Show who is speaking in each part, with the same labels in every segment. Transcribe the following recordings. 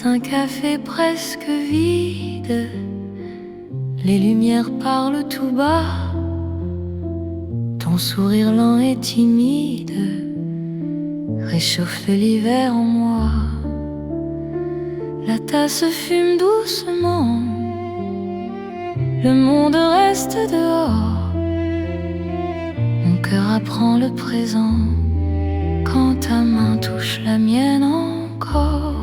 Speaker 1: un café presque vide. Les lumières parlent tout bas. Ton sourire lent et timide réchauffe l'hiver en moi. La tasse fume doucement. Le monde reste dehors. Mon cœur apprend le présent quand ta main touche la mienne encore.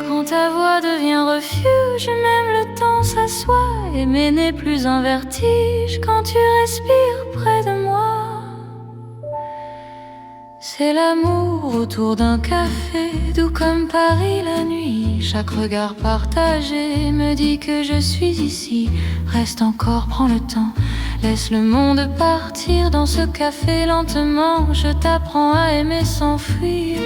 Speaker 1: Quand ta voix devient refuge, même le temps s'assoit. Aimer n'est plus un vertige quand tu respires près de moi. C'est l'amour autour d'un café, doux comme Paris la nuit. Chaque regard partagé me dit que je suis ici. Reste encore, prends le temps, laisse le monde partir dans ce café lentement. Je t'apprends à aimer sans fuir.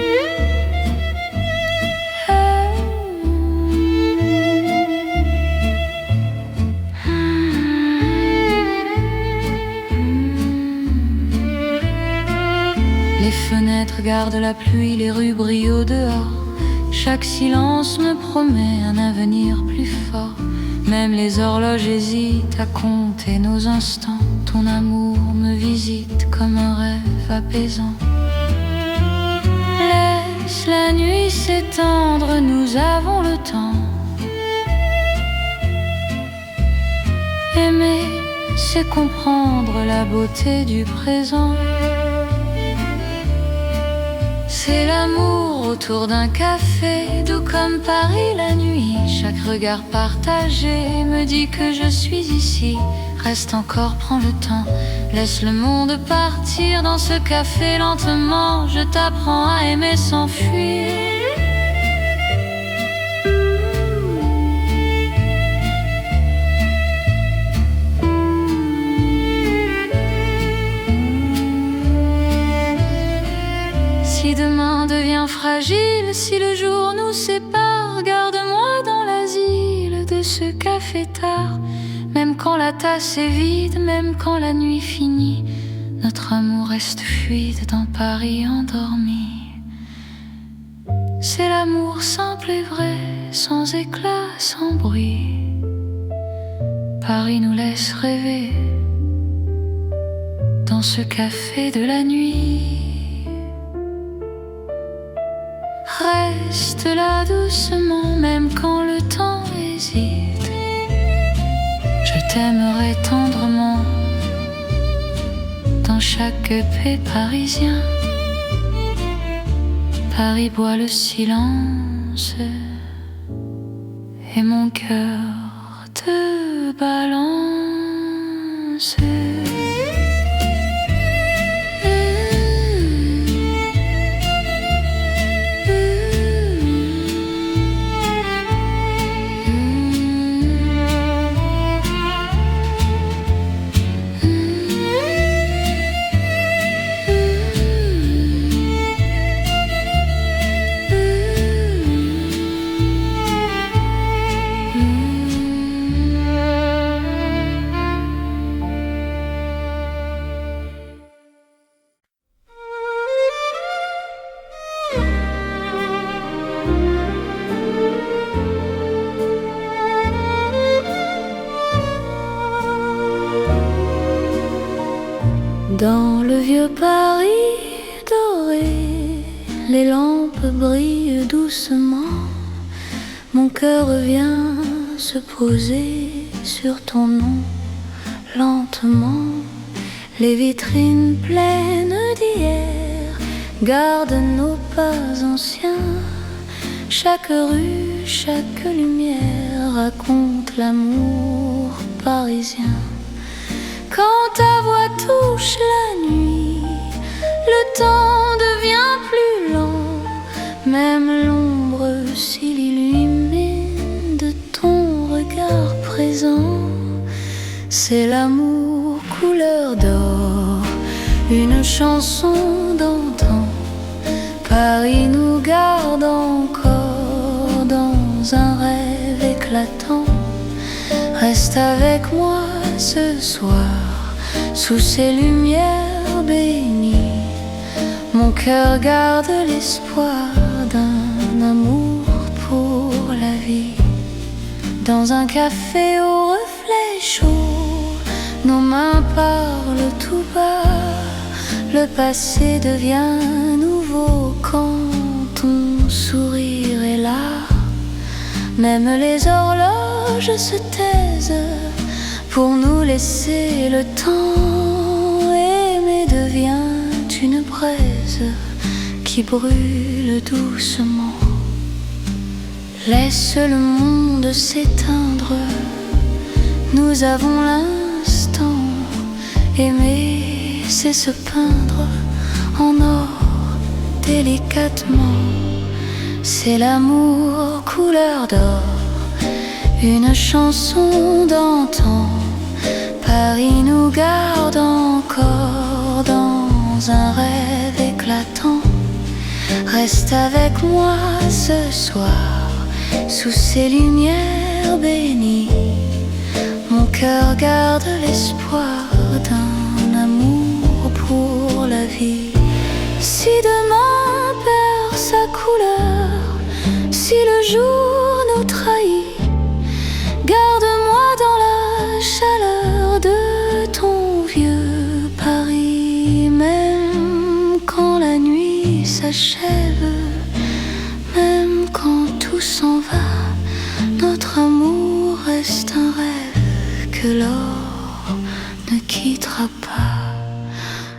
Speaker 1: Les fenêtres gardent la pluie, les rues brillent au dehors. Chaque silence me promet un avenir plus fort. Même les horloges hésitent à compter nos instants. Ton amour me visite comme un rêve apaisant. Laisse la nuit s'étendre, nous avons le temps. Aimer, c'est comprendre la beauté du présent. C'est l'amour autour d'un café, doux comme Paris la nuit. Chaque regard partagé me dit que je suis ici. Reste encore, prends le temps, laisse le monde partir dans ce café lentement. Je t'apprends à aimer sans fuir. Si demain devient fragile, si le jour nous sépare, garde-moi dans l'asile de ce café tard. Même quand la tasse est vide, même quand la nuit finit, notre amour reste fluide dans Paris endormi. C'est l'amour simple et vrai, sans éclat, sans bruit. Paris nous laisse rêver dans ce café de la nuit. Reste là doucement, même quand le temps hésite. Je t'aimerai tendrement dans chaque paix parisien. Paris boit le silence et mon cœur te balance. Dans le vieux Paris doré, les lampes brillent doucement. Mon cœur vient se poser sur ton nom lentement. Les vitrines pleines d'hier gardent nos pas anciens. Chaque rue, chaque lumière raconte l'amour parisien. Quand ta voix touche la nuit, le temps devient plus lent. Même l'ombre s'illumine de ton regard présent. C'est l'amour couleur d'or, une chanson d'antan. Paris nous garde encore dans un rêve éclatant. Reste avec moi ce soir, sous ces lumières bénies. Mon cœur garde l'espoir d'un amour Dans un café au reflet chaud, nos mains parlent tout bas. Le passé devient nouveau quand ton sourire est là. Même les horloges se taisent pour nous laisser le temps. Aimer devient une braise qui brûle doucement. Laisse le monde s'éteindre, nous avons l'instant. Aimer, c'est se peindre en or délicatement. C'est l'amour couleur d'or, une chanson d'antan. Paris nous garde encore dans un rêve éclatant. Reste avec moi ce soir, sous ces lumières bénies. Mon cœur garde l'espoir d'un amour pour la vie. Si demain perd sa couleur, si le jour nous trahit, garde-moi dans la chaleur de ton vieux Paris. Même quand la nuit s'achève, même quand tout s'en va, notre amour reste un rêve que l'or ne quittera pas.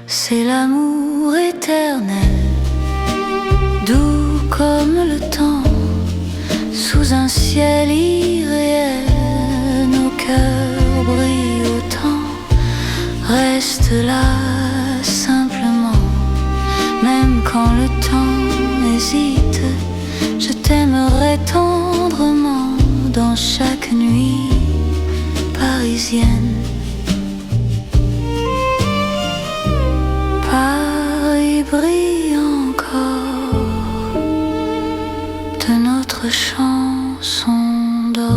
Speaker 1: C'est l'amour éternel, doux comme le temps, sous un ciel irréel. Nos cœurs brillent autant, reste là simplement. Même quand le temps hésite, je t'aimerai tendrement dans chaque nuit parisienne. Paris brille encore de notre chanson d'or.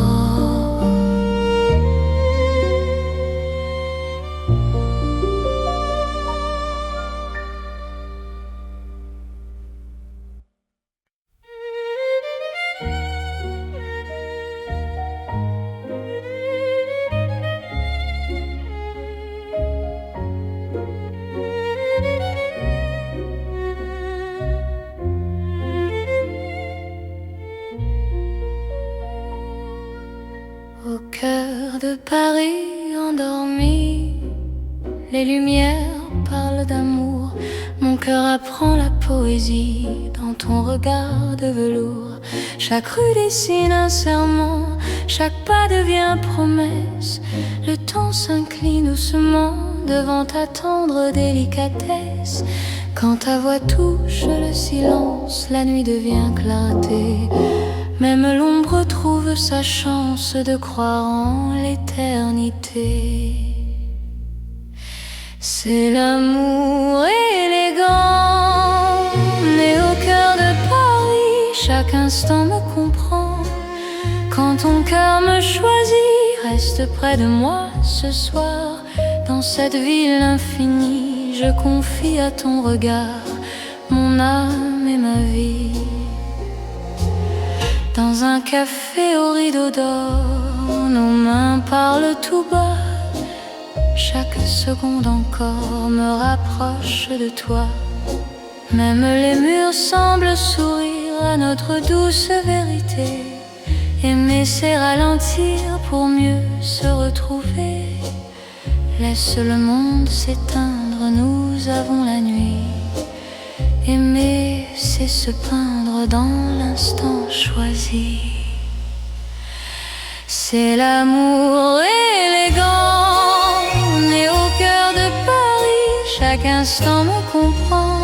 Speaker 1: Au cœur de Paris endormi, les lumières parlent d'amour. Mon cœur apprend la poésie dans ton regard de velours. Chaque rue dessine un serment, chaque pas devient promesse. Le temps s'incline doucement devant ta tendre délicatesse. Quand ta voix touche le silence, la nuit devient clarté. Même l'ombre trouve sa chance de croire en l'éternité. C'est l'amour élégant, né au cœur de Paris. Chaque instant me comprend. Quand ton cœur me choisit, reste près de moi ce soir. Dans cette ville infinie, je confie à ton regard mon âme et ma vie. Dans un café au rideau d'or, nos mains parlent tout bas. Chaque seconde encore me rapproche de toi. Même les murs semblent sourire à notre douce vérité. Aimer, c'est ralentir pour mieux se retrouver. Laisse le monde s'éteindre, nous avons la nuit. Aimer, c'est se peindre dans l'instant choisi. C'est l'amour élégant, né au cœur de Paris. Chaque instant me comprend.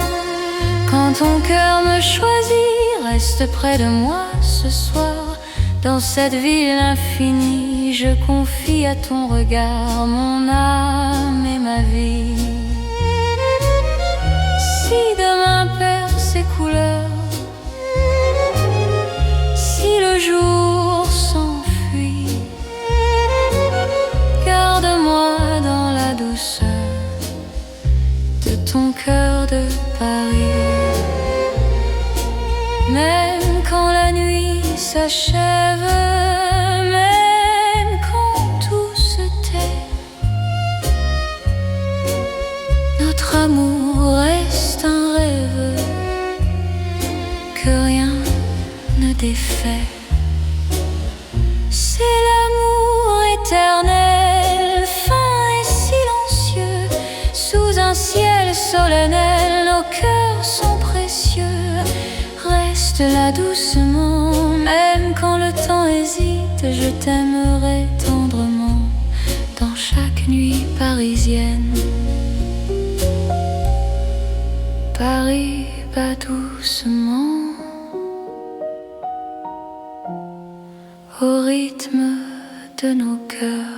Speaker 1: Quand ton cœur me choisit, reste près de moi ce soir. Dans cette ville infinie, je confie à ton regard mon âme et ma vie. Si demain perd ses couleurs, si le jour s'enfuit, garde-moi dans la douceur de ton cœur de Paris. Même quand la nuit s'achève, même amour reste un rêve que rien ne défait. C'est l'amour éternel, fin et silencieux, sous un ciel solennel, nos cœurs sont précieux. Reste là doucement, même quand le temps hésite, je t'aimerai tendrement dans chaque nuit parisienne. Paris bat doucement au rythme de nos cœurs.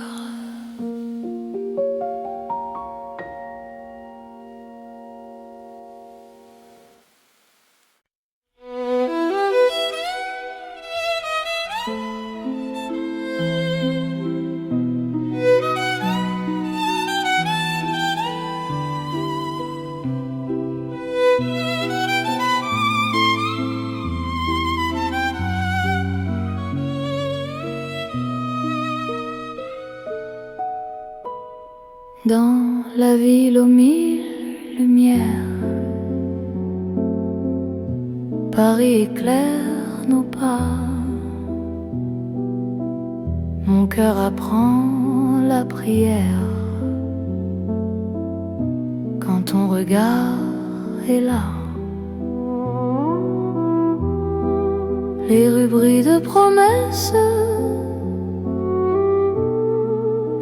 Speaker 1: Dans la ville aux mille lumières, Paris éclaire nos pas. Mon cœur apprend la prière quand ton regard est là. Les rues brillent de promesses,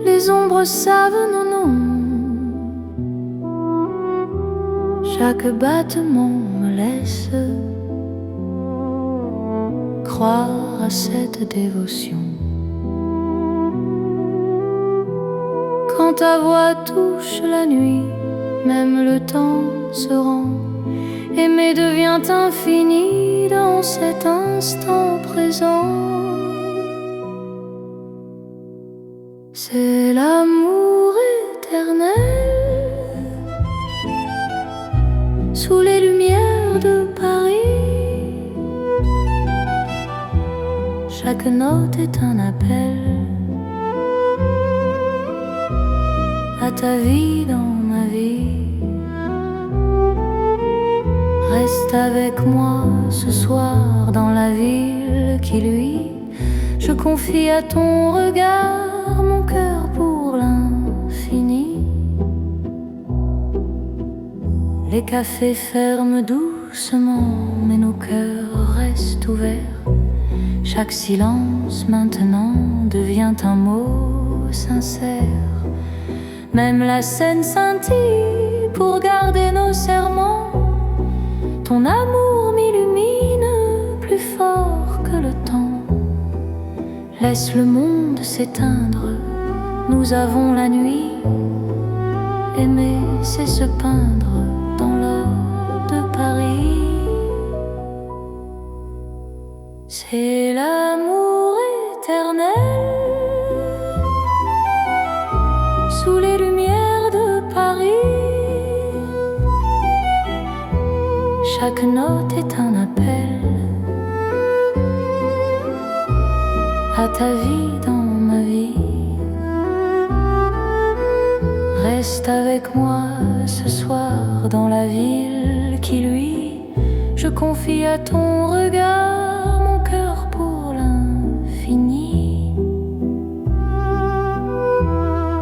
Speaker 1: les ombres savent nos noms. Chaque battement me laisse croire à cette dévotion. Quand ta voix touche la nuit, même le temps se rend. Aimer devient infini dans cet instant présent. C'est l'amour éternel sous les lumières de Paris. Chaque note est un appel à ta vie dans ma vie. Reste avec moi ce soir dans la ville qui luit. Je confie à ton regard mon cœur pour l'infini. Les cafés ferment doucement, mais nos cœurs restent ouverts. Chaque silence maintenant devient un mot sincère. Même la scène scintille pour garder nos serments. Ton amour m'illumine plus fort que le temps. Laisse le monde s'éteindre, nous avons la nuit. Aimer, c'est se peindre dans l'or de Paris. C'est l'amour éternel sous les lumières de Paris. Chaque note est un appel à ta vie dans ma vie. Reste avec moi ce soir dans la ville qui luit. Je confie à ton regard mon cœur pour l'infini.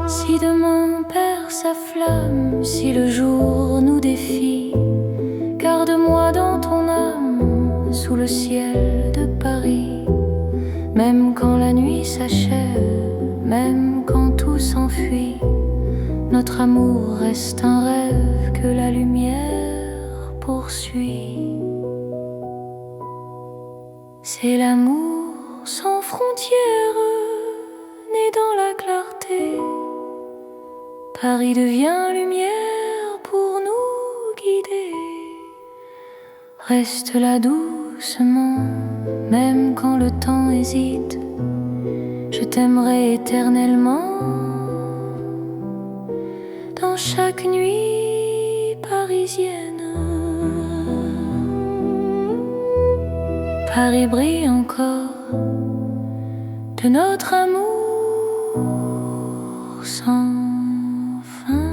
Speaker 1: Si demain perd sa flamme, si le jour nous défie, garde-moi dans ton âme sous le ciel de Paris. Même quand la nuit s'achève, même quand tout s'enfuit, notre amour reste un rêve que la lumière poursuit. C'est l'amour sans frontières, né dans la clarté. Paris devient lumière pour nous guider. Reste là doucement, même quand le temps hésite. Je t'aimerai éternellement dans chaque nuit parisienne. Paris brille encore de notre amour sans fin.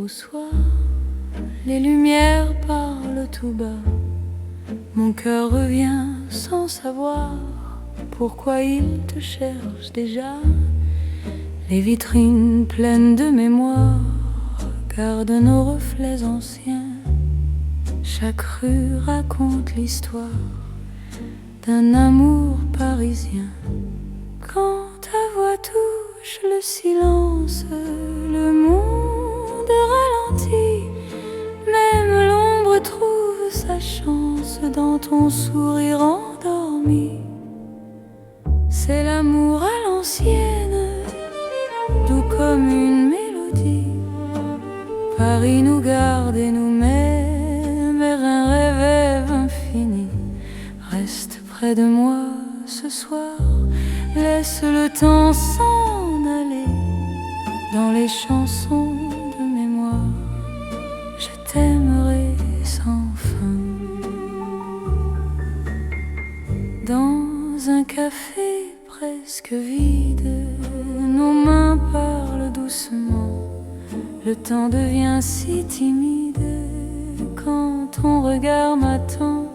Speaker 1: au soir, les lumières parlent tout bas. Mon cœur revient sans savoir pourquoi il te cherche déjà. Les vitrines pleines de mémoire gardent nos reflets anciens. Chaque rue raconte l'histoire d'un amour parisien. Quand ta voix touche le silence, le monde ralentit. Même l'ombre trouve sa chance dans ton sourire endormi. C'est l'amour à l'ancienne, doux comme une mélodie. Paris nous garde et nous met vers un rêve infini. Reste près de moi ce soir, laisse le temps s'en aller. Dans les chansons de mémoire, je t'aimerai sans fin. Dans un café presque vide, nos mains parlent doucement. Le temps devient si timide quand ton regard m'attend.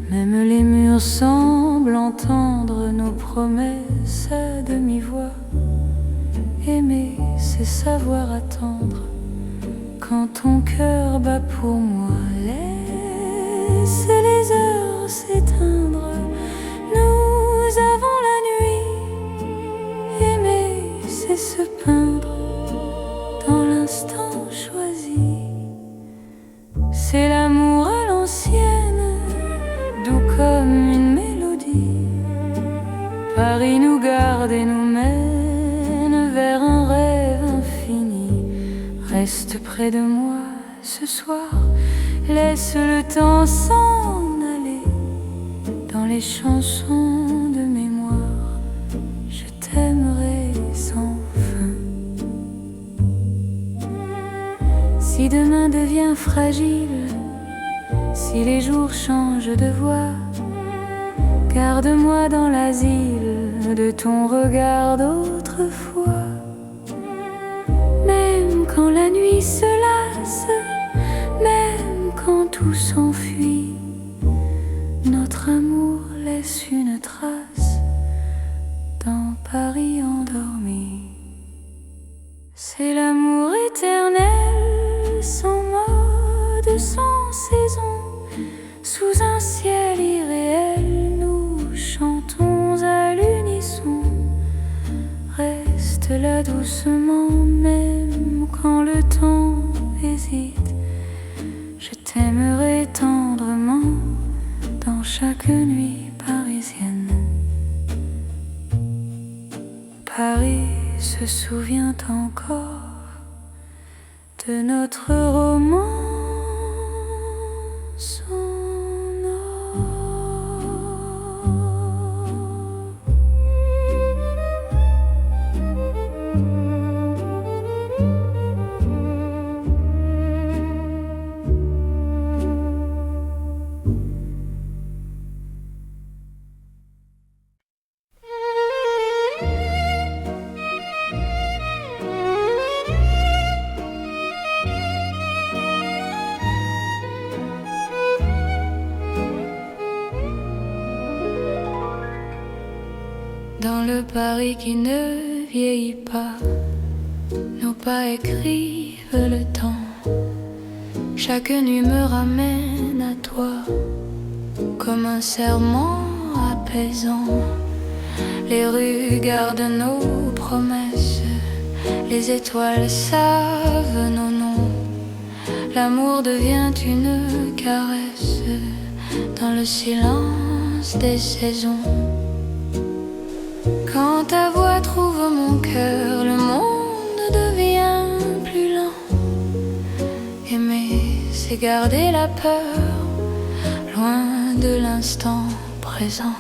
Speaker 1: Même les murs semblent entendre nos promesses à demi-voix. Aimer, c'est savoir attendre quand ton cœur bat pour moi. Laisse les heures s'éteindre, nous avons la nuit. Aimer, c'est se peindre dans l'instant choisi. C'est l'amour à l'ancienne, doux comme une mélodie. Paris nous garde et nous mène vers un rêve infini. Reste près de moi ce soir, laisse le temps s'en aller. Dans les chansons de mémoire, je t'aimerai sans fin. Si demain devient fragile, si les jours changent de voix, garde-moi dans l'asile de ton regard d'autrefois. Même quand la nuit se lasse, même quand tout s'enfuit, notre amour laisse une trace dans Paris endormi. C'est l'amour éternel, sans mode, sans saison. Sous un ciel irréel, nous chantons à l'unisson. Reste là doucement, même quand le temps hésite. Je t'aimerai tendrement dans chaque nuit parisienne. Paris se souvient encore de notre romance. Dans le Paris qui ne vieillit pas, nos pas écrivent le temps. Chaque nuit me ramène à toi, comme un serment apaisant. Les rues gardent nos promesses, les étoiles savent nos noms. L'amour devient une caresse dans le silence des saisons. Quand ta voix trouve mon cœur, le monde devient plus lent. Aimer, c'est garder la peur, loin de l'instant présent.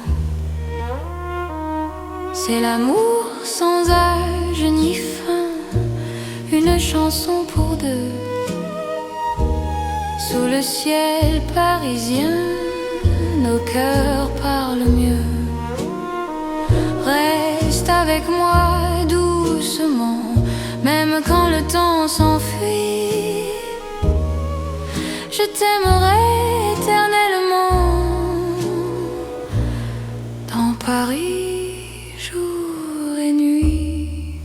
Speaker 1: C'est l'amour sans âge ni fin, une chanson pour deux. Sous le ciel parisien, nos cœurs parlent mieux. Reste avec moi doucement, Même quand le temps s'enfuit, je t'aimerai éternellement. Dans Paris, jour et nuit.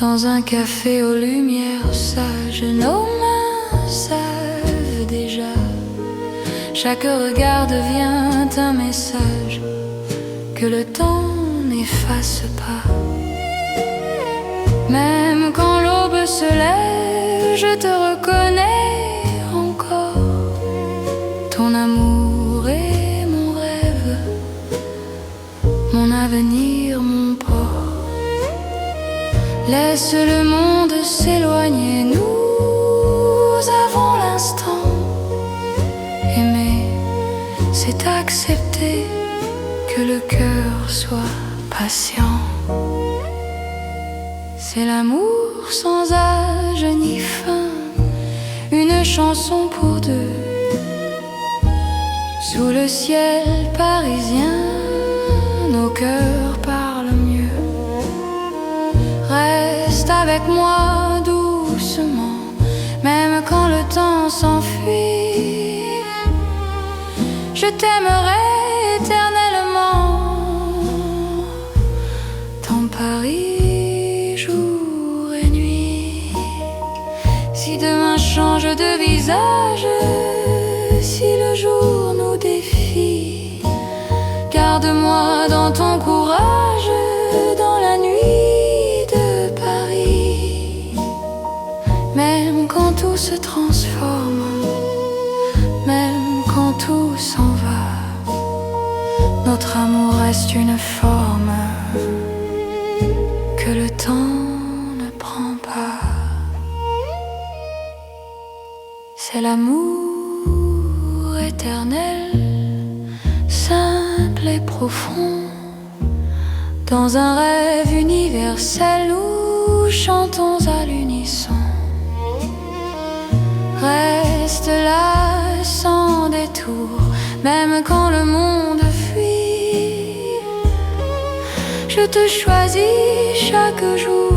Speaker 1: Dans un café aux lumières sages, nos mains savent déjà. Chaque regard devient un message que le temps n'efface pas. Même quand l'aube se lève, je te reconnais encore. Ton amour est mon rêve, mon avenir, mon port. Laisse le monde s'éloigner, nous avons l'instant. Aimer, c'est accepter que le cœur soit patient. C'est l'amour sans âge ni fin, une chanson pour deux. Sous le ciel parisien, nos cœurs parlent mieux. Reste avec moi doucement, même quand le temps s'enfuit. Je t'aimerai éternellement. Dans Paris, jour et nuit. Si demain change de visage, si le jour nous défie, garde-moi dans ton courage, dans la nuit de Paris. Même quand tout se transforme, même quand tout s'en va, notre amour reste une forme que le temps ne prend pas. C'est l'amour éternel, simple et profond. Dans un rêve universel, nous chantons à l'unisson. Reste là sans détour, même quand le monde fuit. Je te choisis chaque jour.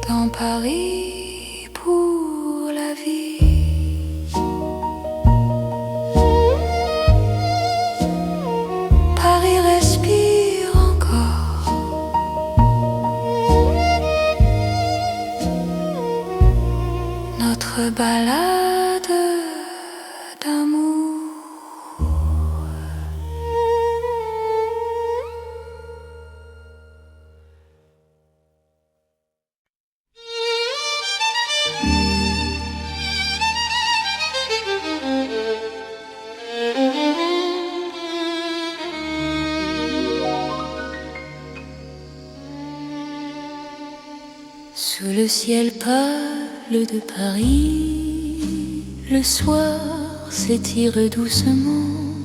Speaker 1: Dans Paris pour la vie. Paris respire encore. Notre balade d'amour. Sous le ciel pâle de Paris, le soir s'étire doucement.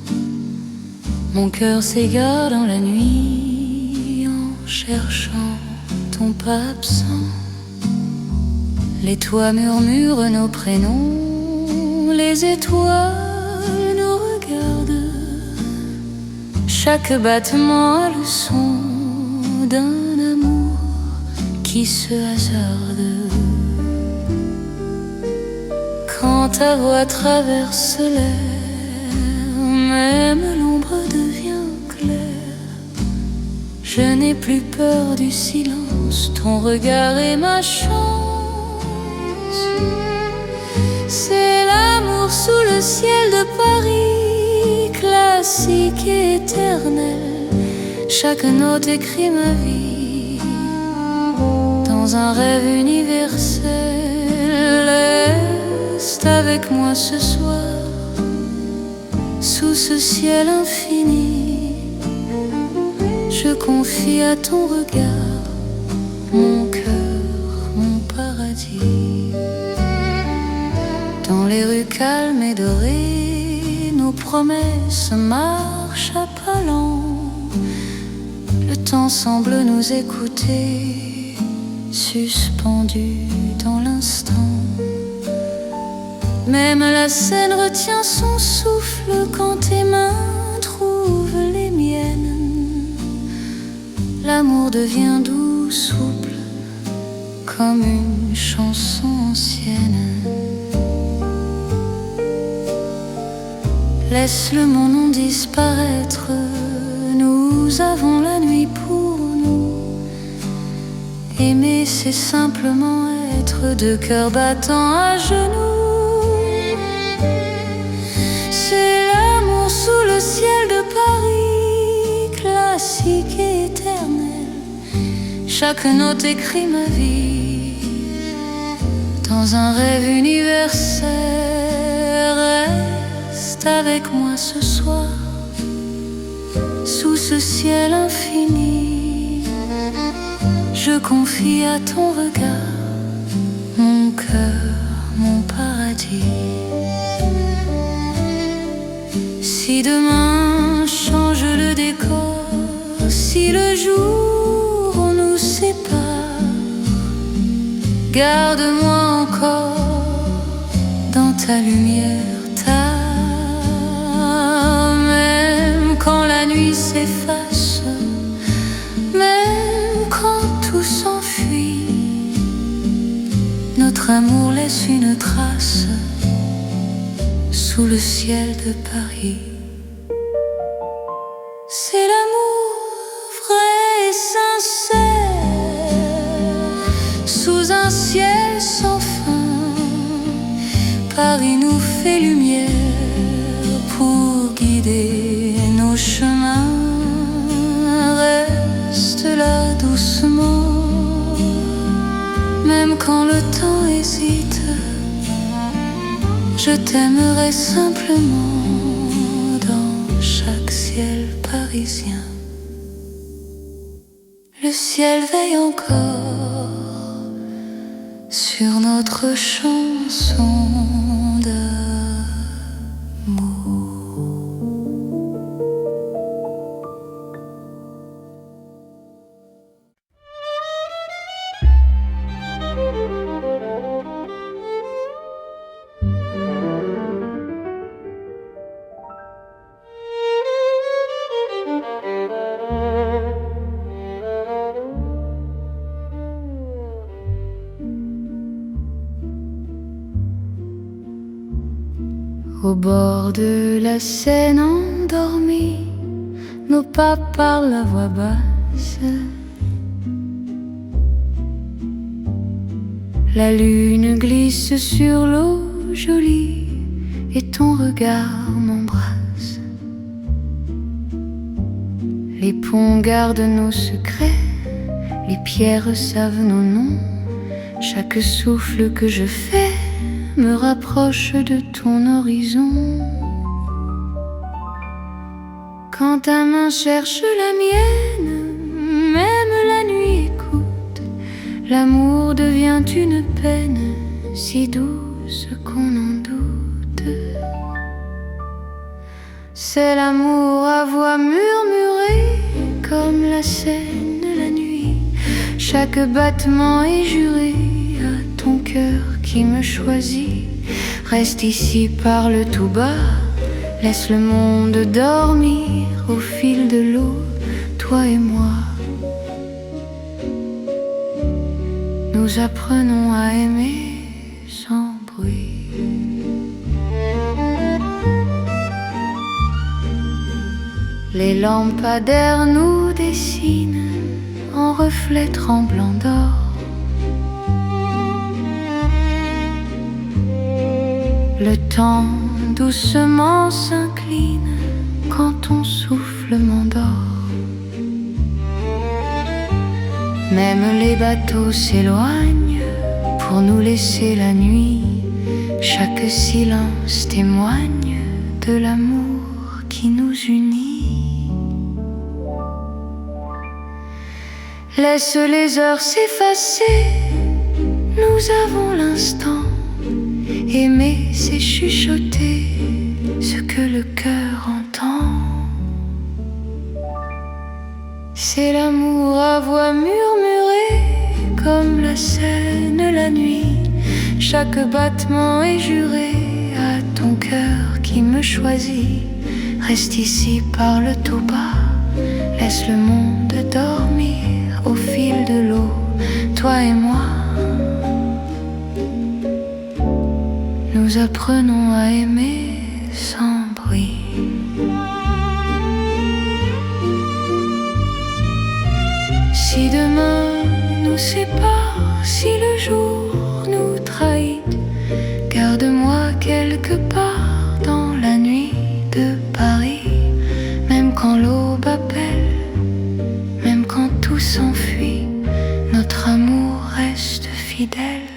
Speaker 1: Mon cœur s'égare dans la nuit en cherchant ton pas absent. Les toits murmurent nos prénoms, les étoiles nous regardent. Chaque battement a le son d'un amour qui se hasarde. Quand ta voix traverse l'air, même l'ombre devient claire. Je n'ai plus peur du silence, ton regard est ma chance. C'est l'amour sous le ciel de Paris, classique et éternel. Chaque note écrit ma vie dans un rêve universel. Reste avec moi ce soir, sous ce ciel infini. Je confie à ton regard mon cœur, mon paradis. Dans les rues calmes et dorées, nos promesses marchent à pas lents. Le temps semble nous écouter suspendu dans l'instant. Même la scène retient son souffle quand tes mains trouvent les miennes. L'amour devient doux, souple, comme une chanson ancienne. Laisse le monde disparaître, nous avons la nuit pour nous. Aimer, c'est simplement être deux cœurs battants à genoux. C'est l'amour sous le ciel de Paris, classique et éternel. Chaque note écrit ma vie dans un rêve universel. Reste avec moi ce soir, sous ce ciel infini. Je confie à ton regard mon cœur, mon paradis. Si demain change le décor, si le jour nous sépare, garde-moi encore dans ta lumière, même quand la nuit s'efface, même quand tout s'enfuit, notre amour laisse une trace sous le ciel de Paris. C'est l'amour vrai et sincère, sous un ciel sans fin. Paris nous fait lumière pour guider nos chemins. Reste là doucement, même quand le temps hésite. Je t'aimerai simplement dans chaque ciel parisien. Le ciel veille encore sur notre chanson d'amour. Au bord de la Seine endormie, nos pas parlent à voix basse. La lune glisse sur l'eau jolie et ton regard m'embrasse. Les ponts gardent nos secrets, les pierres savent nos noms. Chaque souffle que je fais me rapproche de ton horizon. Quand ta main cherche la mienne, même la nuit écoute. L'amour devient une peine si douce qu'on en doute. C'est l'amour à voix murmurée comme la Seine la nuit. Chaque battement est juré à ton cœur qui me choisit. Reste ici, parle tout bas, laisse le monde dormir au fil de l'eau, toi et moi. Nous apprenons à aimer sans bruit. Les lampadaires nous dessinent en reflets tremblants d'or. Le temps doucement s'incline quand ton souffle m'endort. Même les bateaux s'éloignent pour nous laisser la nuit. Chaque silence témoigne de l'amour qui nous unit. Laisse les heures s'effacer, nous avons l'instant. Aimer, c'est chuchoter ce que le cœur entend. C'est l'amour à voix murmurée comme la Seine la nuit. Chaque battement est juré à ton cœur qui me choisit. Reste ici, parle tout bas, laisse le monde dormir au fil de l'eau, toi et moi. Nous apprenons à aimer sans bruit. Si demain nous sépare, si le jour nous trahit, garde-moi quelque part dans la nuit de Paris. Même quand l'aube appelle, même quand tout s'enfuit, notre amour reste fidèle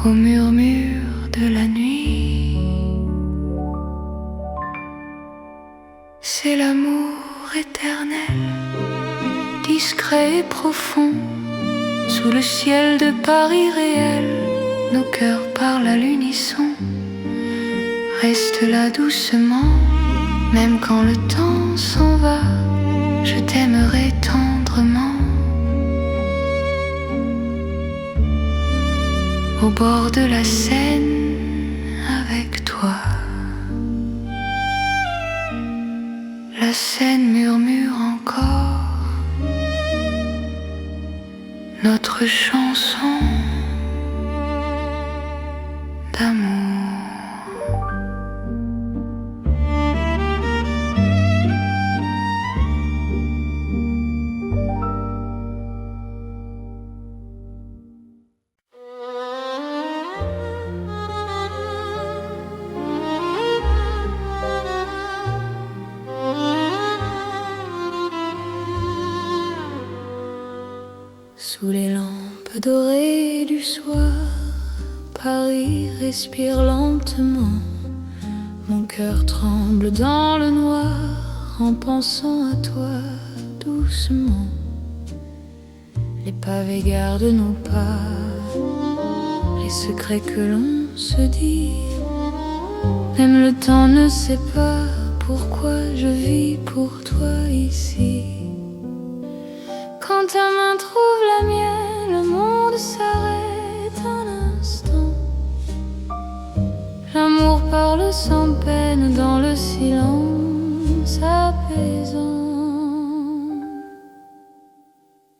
Speaker 1: au murmure de la nuit. C'est l'amour éternel, discret et profond. Sous le ciel de Paris réel, nos cœurs parlent à l'unisson. Reste là doucement, même quand le temps s'en va, je t'aimerai tendrement. Au bord de la Seine, avec toi. La Seine murmure encore notre chanson d'amour. Sous les lampes dorées du soir, Paris respire lentement. Mon cœur tremble dans le noir en pensant à toi doucement. Les pavés gardent nos pas, les secrets que l'on se dit. Même le temps ne sait pas pourquoi je vis pour toi ici. Quand ta main trouve la mienne, le monde s'arrête un instant. L'amour parle sans peine dans le silence apaisant.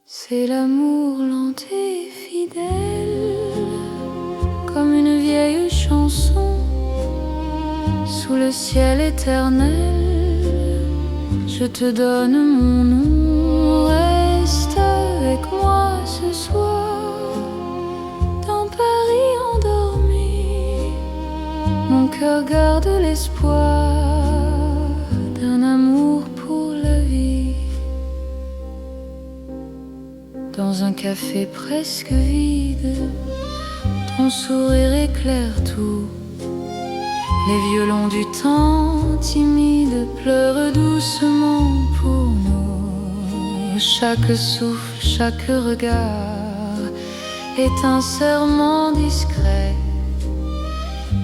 Speaker 1: C'est l'amour lent et fidèle, comme une vieille chanson. Sous le ciel éternel, je te donne mon nom. Reste avec moi ce soir, dans Paris endormi. Mon cœur garde l'espoir d'un amour pour la vie. Dans un café presque vide, ton sourire éclaire tout. Les violons du temps timide pleurent doucement pour nous. Chaque souffle, chaque regard est un serment discret.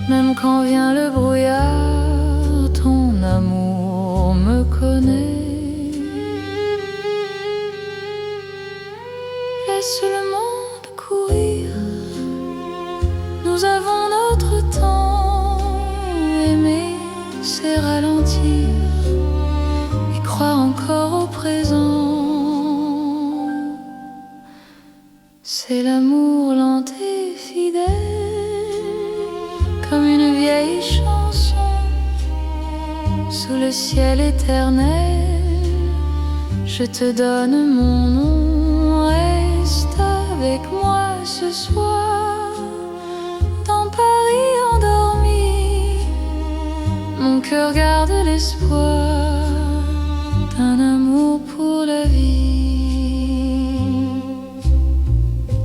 Speaker 1: Même quand vient le brouillard, ton amour me connaît. Laisse le monde courir, nous avons notre temps. Aimer, c'est ralentir et croire encore au présent. C'est l'amour lent et fidèle, comme une vieille chanson. Sous le ciel éternel, je te donne mon nom. Reste avec moi ce soir, dans Paris endormi. Mon cœur garde l'espoir d'un amour pour la vie.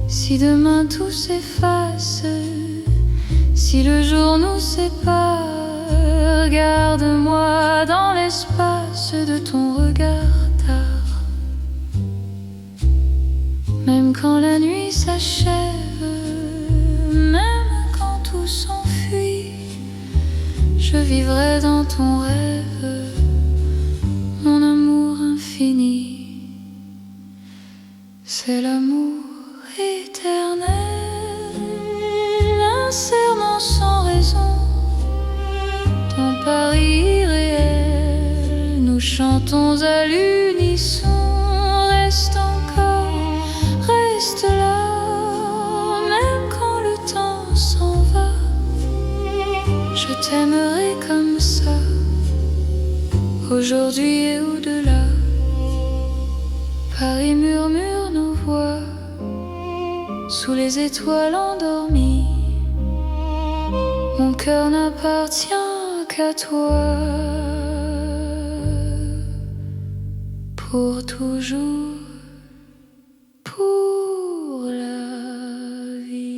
Speaker 1: Si demain tout s'efface, si le jour nous sépare, garde-moi dans l'espace de ton regard tard. Même quand la nuit s'achève, même quand tout s'enfuit, je vivrai dans ton rêve, mon amour infini. C'est l'amour éternel. chantons à l'unisson. Reste encore, reste là, même quand le temps s'en va. Je t'aimerai comme ça, aujourd'hui et au-delà. Paris murmure nos voix sous les étoiles endormies. Mon cœur n'appartient qu'à toi, pour toujours, pour la vie.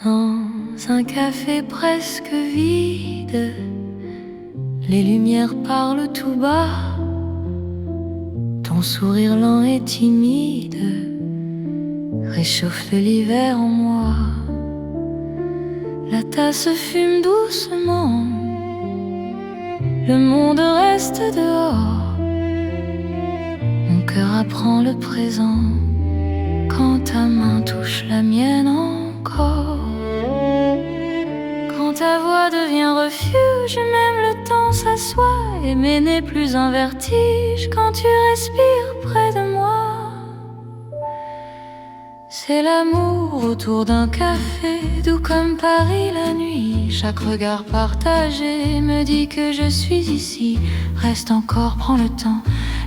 Speaker 1: Dans un café presque vide, les lumières parlent tout bas. Ton sourire lent et timide réchauffe l'hiver en moi. La tasse fume doucement, le monde reste dehors. Mon cœur apprend le présent quand ta main touche la mienne encore. Quand ta voix devient refuge, même le temps s'assoit. Aimer n'est plus un vertige quand tu respires près de moi. C'est l'amour autour d'un café, doux comme Paris la nuit. Chaque regard partagé me dit que je suis ici. Reste encore, prends le temps,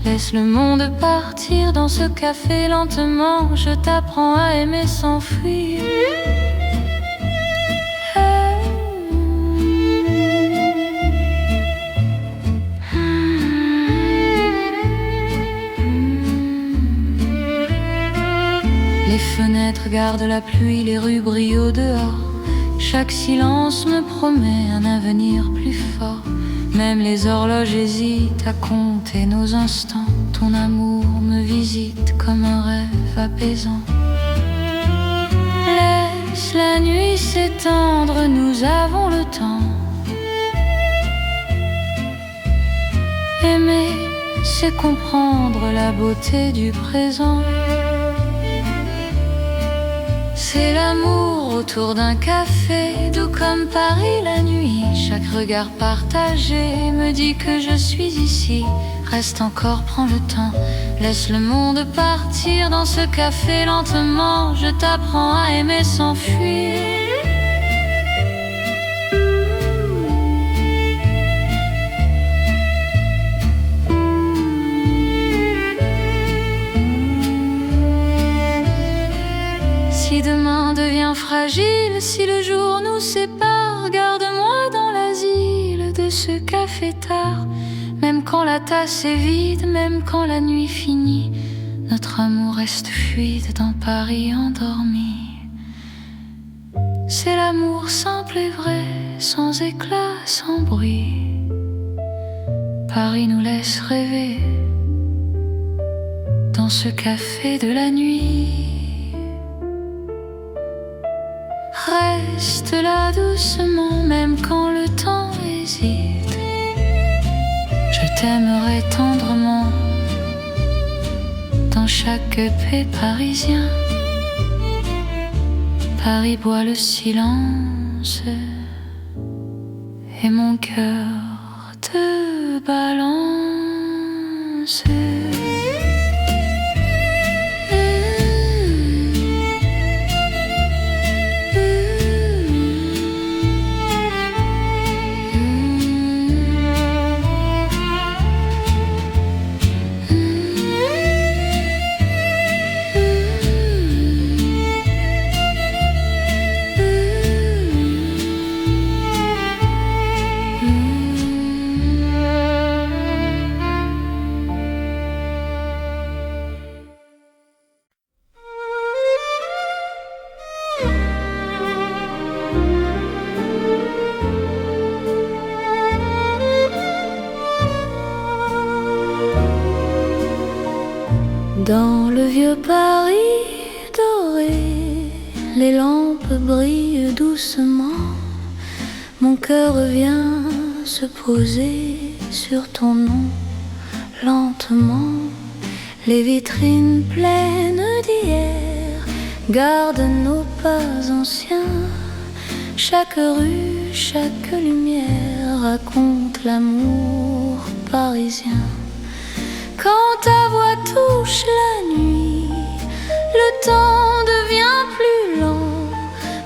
Speaker 1: laisse le monde partir. Dans ce café lentement, je t'apprends à aimer sans fuir. Les fenêtres gardent la pluie, les rues brillent au dehors. Chaque silence me promet un avenir plus fort. Même les horloges hésitent à compter nos instants. Ton amour me visite comme un rêve apaisant. Laisse la nuit s'étendre, nous avons le temps. Aimer, c'est comprendre la beauté du présent. C'est l'amour autour d'un café, doux comme Paris la nuit. Chaque regard partagé me dit que je suis ici. Reste encore, prends le temps, laisse le monde partir. Dans ce café lentement, je t'apprends à aimer sans fuir. Si demain devient fragile, si le jour nous sépare, garde-moi dans l'asile de ce café tard. Même quand la tasse est vide, même quand la nuit finit, notre amour reste fluide dans Paris endormi. C'est l'amour simple et vrai, sans éclat, sans bruit. Paris nous laisse rêver dans ce café de la nuit. Reste là doucement, même quand le temps hésite. Je t'aimerai tendrement dans chaque paix parisien. Paris boit le silence et mon cœur te balance. Dans le vieux Paris doré, les lampes brillent doucement. Mon cœur vient se poser sur ton nom. Lentement, les vitrines pleines d'hier gardent nos pas anciens. Chaque rue, chaque lumière raconte l'amour parisien. Quand ta voix touche la nuit, le temps devient plus lent.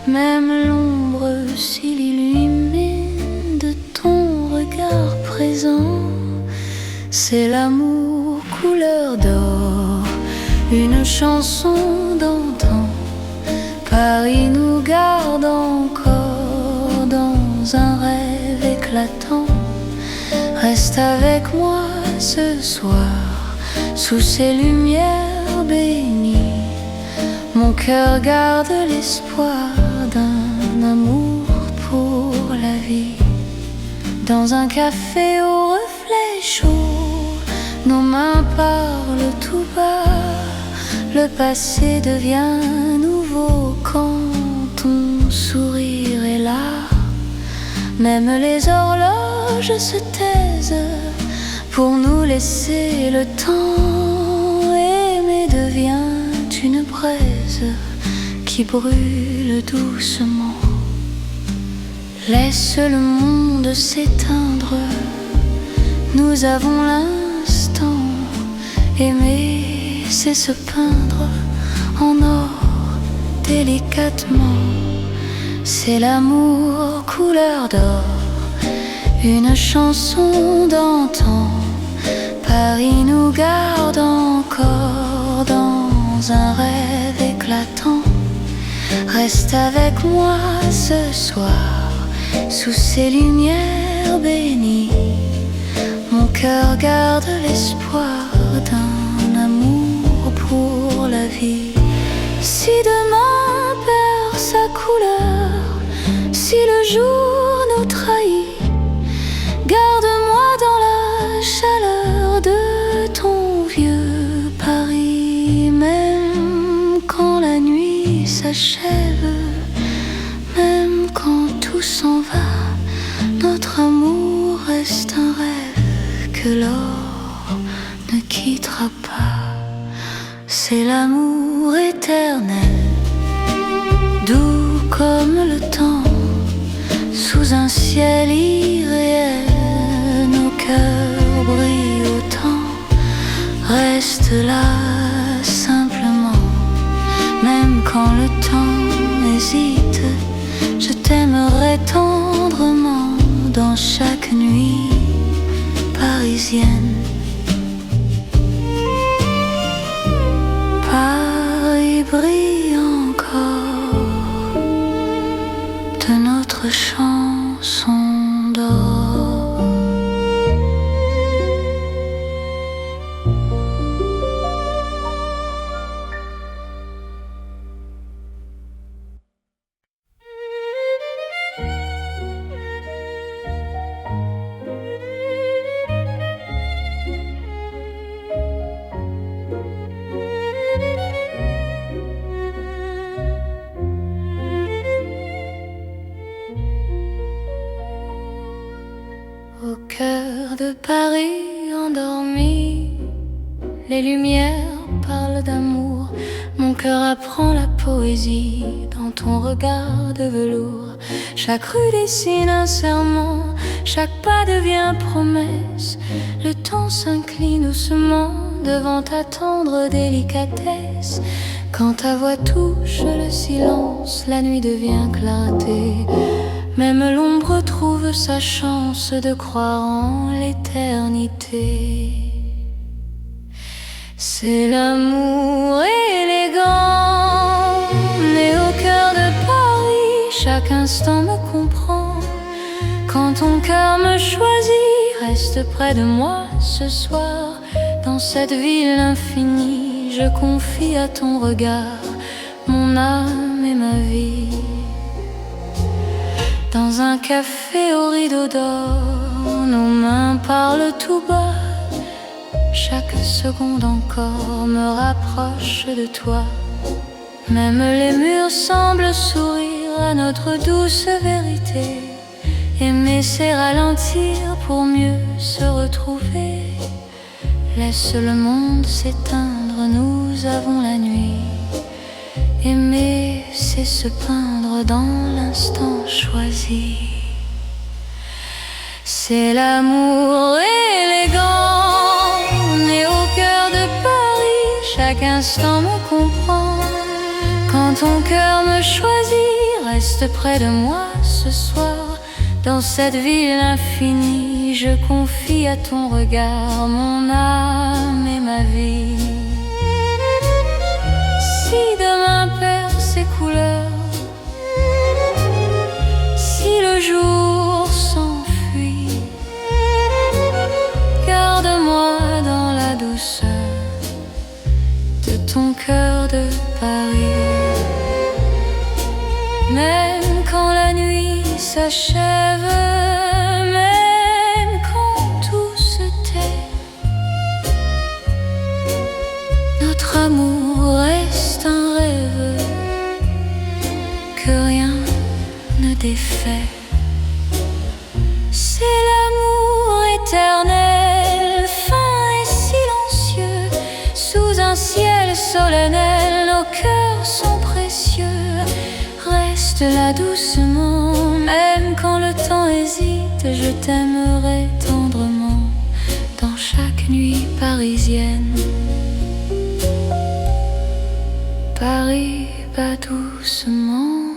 Speaker 1: Même l'ombre s'illumine de ton regard présent. C'est l'amour couleur d'or, une chanson d'antan. Paris nous garde encore dans un rêve éclatant. Reste avec moi ce soir, sous ces lumières bénies. Mon cœur garde l'espoir d'un amour pour la vie. Dans un café au reflet chaud, nos mains parlent tout bas. Le passé devient nouveau quand ton sourire est là. Même les horloges se taisent pour nous laisser le temps. Aimer devient une braise qui brûle doucement. Laisse le monde s'éteindre, nous avons l'instant. Aimer, c'est se peindre en or délicatement. C'est l'amour couleur d'or, une chanson d'antan. Paris nous garde encore dans un rêve éclatant. Reste avec moi ce soir, sous ces lumières bénies. Mon cœur garde l'espoir d'un amour pour la vie. Si demain perd sa couleur, si le jour nous trahit, garde-moi dans la chaleur de ton vieux Paris. Même quand la nuit s'achève, même quand tout s'en va, notre amour reste un rêve que l'or ne quittera pas. C'est l'amour éternel, doux comme le temps, sous un ciel irréel. Nos cœurs brillent autant. Reste là simplement, même quand le temps hésite. Je t'aimerai tendrement dans chaque nuit parisienne. Paris brille encore de notre chanson d'or. Au cœur de Paris endormi, les lumières parlent d'amour. Mon cœur apprend la poésie dans ton regard de velours. Chaque rue dessine un serment, chaque pas devient promesse. Le temps s'incline doucement devant ta tendre délicatesse. Quand ta voix touche le silence, la nuit devient clarté. Même l'ombre trouve sa chance de croire en l'éternité. C'est l'amour élégant, né au cœur de Paris. Chaque instant me comprend. Quand ton cœur me choisit, reste près de moi ce soir. Dans cette ville infinie, je confie à ton regard mon âme et ma vie. Dans un café au rideau d'or, nos mains parlent tout bas. chaque seconde encore me rapproche de toi. Même les murs semblent sourire à notre douce vérité. Aimer c'est ralentir pour mieux se retrouver. Laisse le monde s'éteindre, nous avons la nuit. Aimer c'est se peindre dans l'instant choisi. C'est l'amour élégant, né au cœur de Paris. Chaque instant me comprend. Quand ton cœur me choisit, reste près de moi ce soir. Dans cette ville infinie, je confie à ton regard mon âme et ma vie. Si demain perd ses couleurs, si le jour s'enfuit, garde-moi dans la douceur de ton cœur de Paris. Même quand la nuit s'achève, même quand tout se tait, notre amour reste un rêve que rien ne défait. C'est l'amour éternel, fin et silencieux, sous un ciel solennel, nos cœurs sont précieux. Reste là doucement, même quand le temps hésite, je t'aimerai tendrement dans chaque nuit parisienne. Paris bat doucement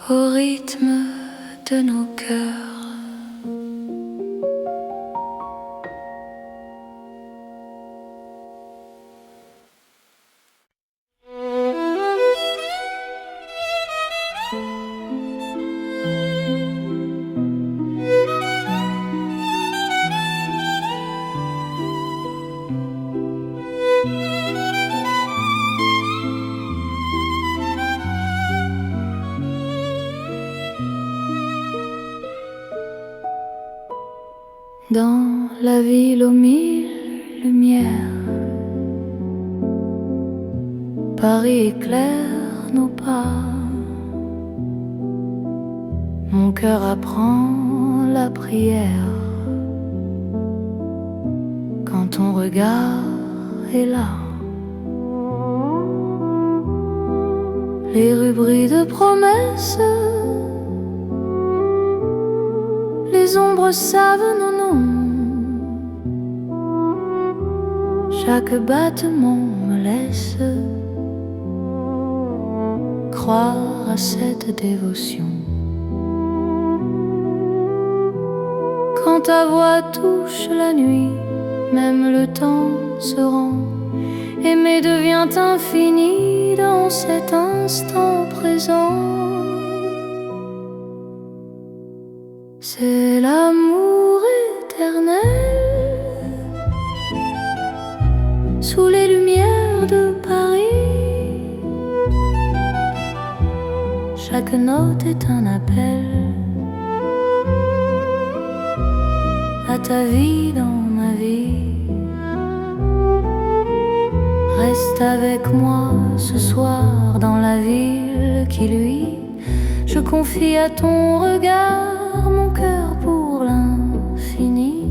Speaker 1: au rythme de nos cœurs. Dans la ville aux mille lumières, Paris éclaire nos pas. Mon cœur apprend la prière quand ton regard est là. Les rues brillent de promesses, les ombres savent nos noms. Chaque battement me laisse croire à cette dévotion. Quand ta voix touche la nuit, même le temps se rend. Aimer devient infini dans cet instant présent. C'est l'amour éternel sous les lumières de Paris. Chaque note est un appel à ta vie dans ma vie. Reste avec moi ce soir dans la ville qui luit. Je confie à ton regard mon cœur pour l'infini.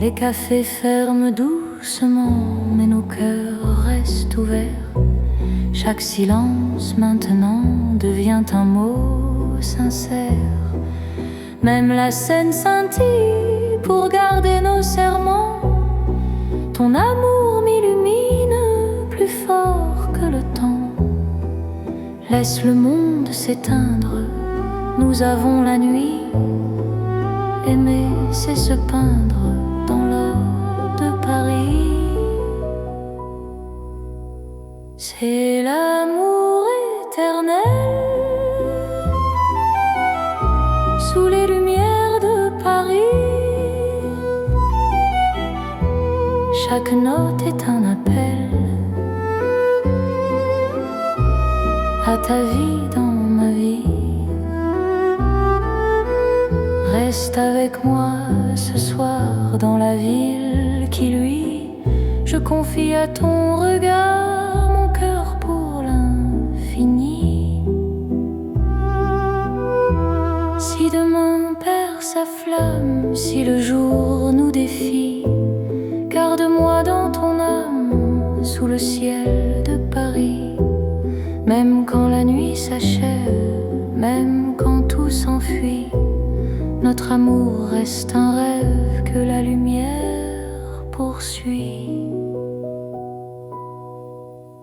Speaker 1: Les cafés ferment doucement, mais nos cœurs restent ouverts. Chaque silence maintenant devient un mot sincère. Même la scène scintille pour garder nos serments. Ton amour m'illumine plus fort que le temps. Laisse le monde s'éteindre, nous avons la nuit. Aimer, c'est se peindre dans l'or de Paris. C'est l'amour éternel sous les lumières de Paris. Chaque note est un appel à ta vie dans ma vie. Reste avec moi ce soir dans la ville qui luit. Je confie à ton regard mon cœur pour l'infini. Si demain perd sa flamme, si le jour nous défie, garde-moi dans ton âme sous le ciel de Paris. Même quand la nuit s'achève, même quand tout s'enfuit, notre amour reste un rêve que la lumière poursuit.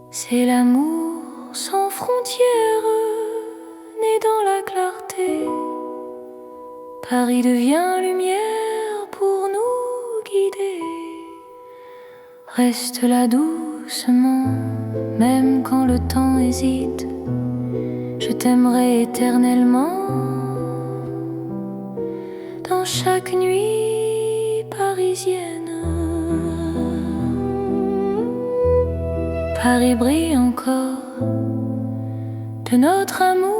Speaker 1: C'est l'amour sans frontières, né dans la clarté. Paris devient lumière pour nous guider. Reste là doucement, même quand le temps hésite. Je t'aimerai éternellement dans chaque nuit parisienne. Paris brille encore de notre amour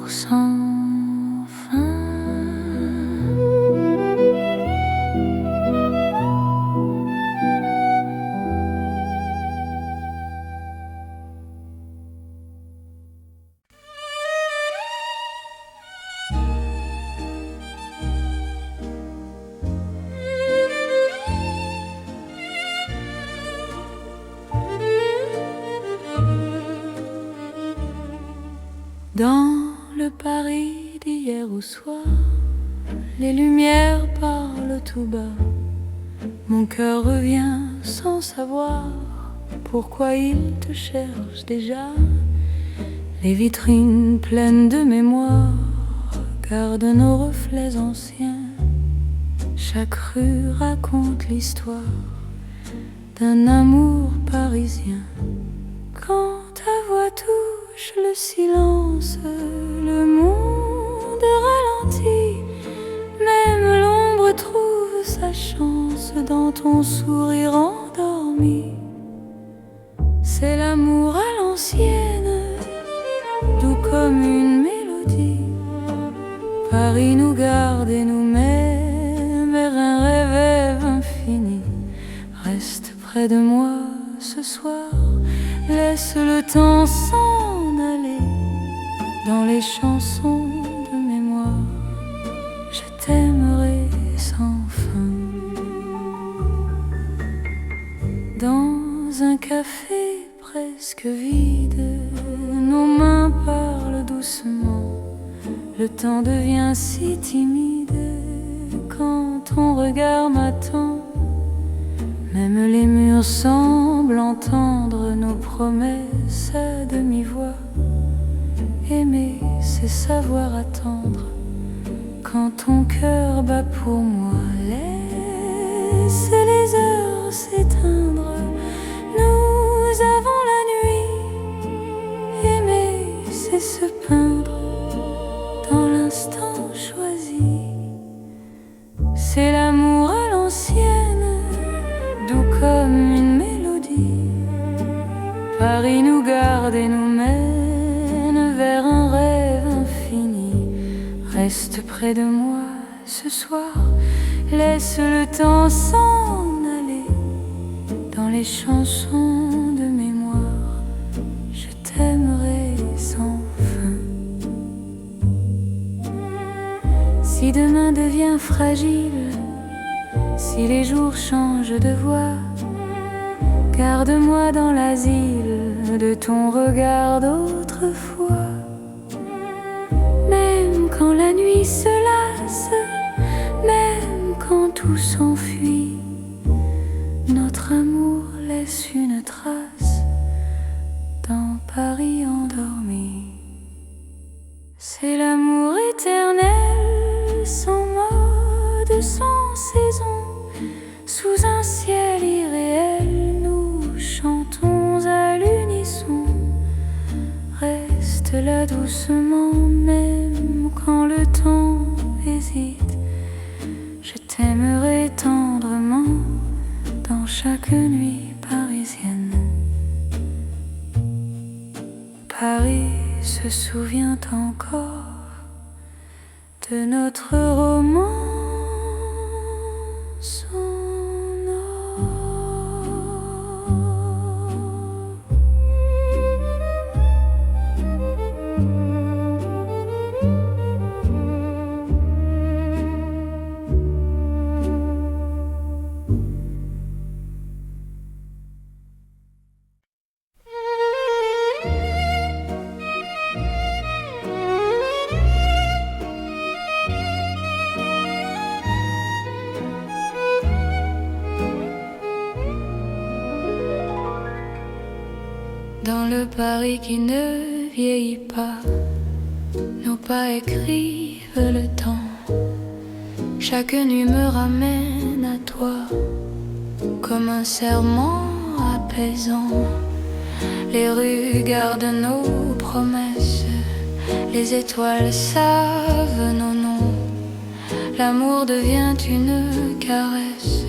Speaker 1: sans fin. Dans le Paris d'hier au soir, les lumières parlent tout bas. Mon cœur revient sans savoir pourquoi il te cherche déjà. Les vitrines pleines de mémoire gardent nos reflets anciens. Chaque rue raconte l'histoire d'un amour parisien. Quand ta voix touche le silence, le monde ralentit. Même l'ombre trouve sa chance dans ton sourire endormi. C'est l'amour à l'ancienne, doux comme une mélodie. Paris nous garde et nous mène vers un rêve infini. Reste près de moi ce soir, laisse le temps s'en aller dans les chansons de mémoire. Je t'aimerai sans fin. Dans un café presque vide, nos mains parlent doucement. Le temps devient si timide quand ton regard m'attend. Même les murs semblent entendre nos promesses à demi-voix. Aimer, c'est savoir attendre quand ton cœur bat pour moi. Laisse les heures s'éteindre, nous avons la nuit. Aimer, c'est se peindre dans l'instant choisi. C'est l'amour à l'ancienne, doux comme une mélodie. Paris nous garde et nous mène vers un rêve infini. Reste près de moi ce soir, laisse le temps s'en aller dans les chansons de mémoire. Je t'aimerai sans fin. Si demain devient fragile, si les jours changent de voix, garde-moi dans l'asile de ton regard d'autrefois. Même quand la nuit se lasse, même quand tout s'enfuit, notre amour laisse une trace dans Paris endormi. C'est l'amour éternel, sans mode, sans saison. Sous un ciel irréel, nous chantons à l'unisson. Reste là doucement, même quand le temps hésite. Je t'aimerai tendrement dans chaque nuit parisienne. Paris se souvient encore de notre romance en Dans le Paris qui ne vieillit pas, nos pas écrivent le temps. Chaque nuit me ramène à toi, comme un serment apaisant. Les rues gardent nos promesses, les étoiles savent nos noms. L'amour devient une caresse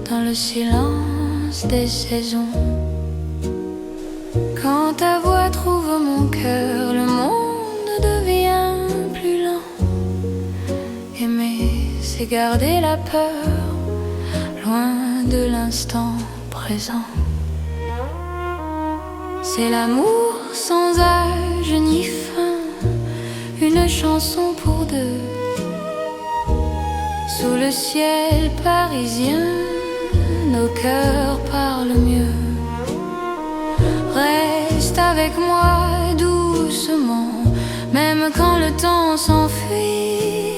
Speaker 1: dans le silence des saisons. Quand ta voix trouve mon cœur, le monde devient plus lent. Aimer, c'est garder la peur, loin de l'instant présent. C'est l'amour sans âge ni fin, une chanson pour deux. Sous le ciel parisien, nos cœurs parlent mieux. Reste avec moi doucement, même quand le temps s'enfuit.